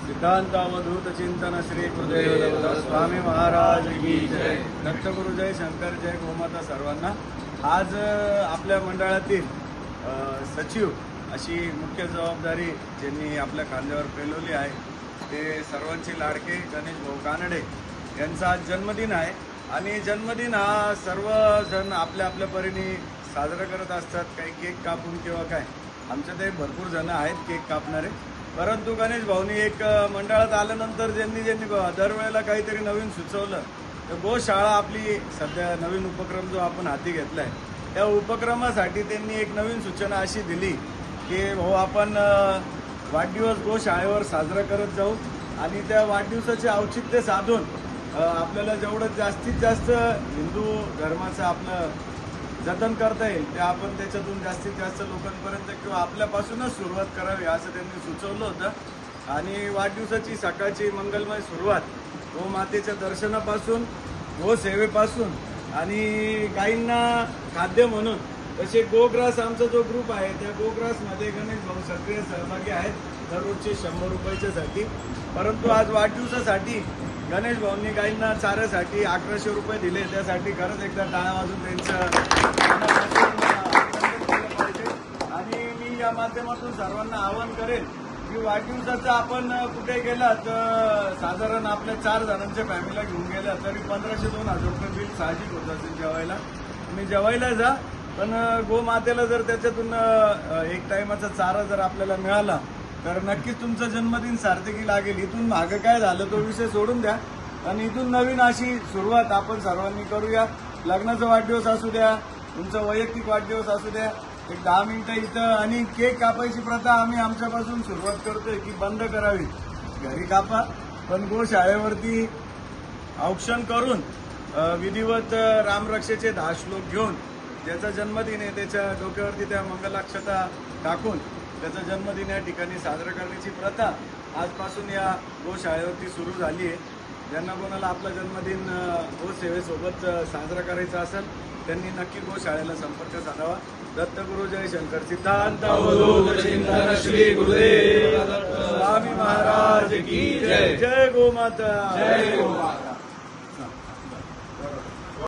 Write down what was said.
सिद्धांत अवधूत चिंतन श्री गुरुदेव दत्त स्वामी महाराज की जय. दत्तगुरु जय, शंकर जय, गोमाता सर्वांना. आज आपल्या मंडळातील सचिव अशी मुख्य जबाबदारी ज्यांनी आपल्या खांद्यावर पेलवली आहे ते सर्वांचे लाडके गणेश भाऊ कानडे यांचा आज जन्मदिन आहे. आणि जन्मदिन हा सर्वजण आपल्या आपल्या परीने साजरा करत असतात. काही केक कापून किंवा काय, आमच्या ते भरपूर जण आहेत केक कापणारे. परंतु गणेश भाऊनी एक मंडळात आल्यानंतर ज्यांनी दरवेळेला काहीतरी नवीन सुचवलं तर गोशाळा आपली सध्या नवीन उपक्रम जो आपण हाती घेतलाय त्या उपक्रमासाठी त्यांनी एक नवीन सूचना अशी दिली की भाऊ आपण वाढदिवस गोशाळेवर साजरा करत जाऊ आणि त्या वाढदिवसाचे औचित्य साधून आपल्याला जेवढं जास्तीत जास्त हिंदू धर्माचं आपलं जतन करता येईल ते आपण त्याच्यातून जास्तीत जास्त लोकांपर्यंत किंवा आपल्यापासूनच सुरुवात करावी असं त्यांनी सुचवलं होतं. आणि वाढदिवसाची सकाळची मंगलमय सुरुवात गोमातेच्या दर्शनापासून, गोसेवेपासून आणि गायींना खाद्य म्हणून तसे गोग्रास आमचा जो ग्रुप आहे त्या गोग्रासमध्ये गणेश भाऊ सक्रिय सहभागी आहेत दररोजचे 100 रुपयाच्यासाठी. परंतु आज वाढदिवसासाठी गणेश भाऊंनी गायींना चाऱ्यासाठी 1100 रुपये दिले. त्यासाठी खरंच एकदा टाळ्या वाजून त्यांचं पाहिजे. आणि मी या माध्यमातून सर्वांना आवाहन करेन की वाढदिवसाचं आपण कुठे गेला तर साधारण आपल्या 4 जणांच्या फॅमिलीला घेऊन गेला तरी 1500-2000 रुपये बिल साहजिक होत असेल जेवायला. तुम्ही जेवायला जा, पण गोमातेला जर त्याच्यातून एक टायमाचा चारा जर आपल्याला मिळाला तर नक्कीच तुमचा जन्मदिन सार्थकी लागेल. इथून मागं काय झालं तो विषय सोडून द्या आणि इथून नवीन अशी सुरुवात आपण सर्वांनी करूया. लग्नाचा वाढदिवस असू द्या, तुमचा वैयक्तिक वाढदिवस असू द्या, एक 10 मिनिटं इथं. आणि केक कापायची प्रथा आम्ही आमच्यापासून सुरुवात करतोय की बंद करावी. घरी कापा, पण गोशाळेवरती औक्षण करून विधिवत रामरक्षेचे 10 श्लोक घेऊन ज्याचा जन्मदिन आहे त्याच्या डोक्यावरती त्या मंगलाक्षता टाकून त्याचा जन्मदिन या ठिकाणी साजरा करण्याची प्रथा आजपासून या गोशाळेवरती सुरू झाली आहे. ज्यांना कोणाला आपला जन्मदिन गोसेवेसोबत साजरा करायचा असेल त्यांनी नक्की गोशाळेला संपर्क साधावा. दत्तगुरु जय, शंकर सिद्धांत अवधूत चिंतन श्री गुरुदेव दत्त स्वामी महाराज की जय. जय गोमाता. जय गोमाता.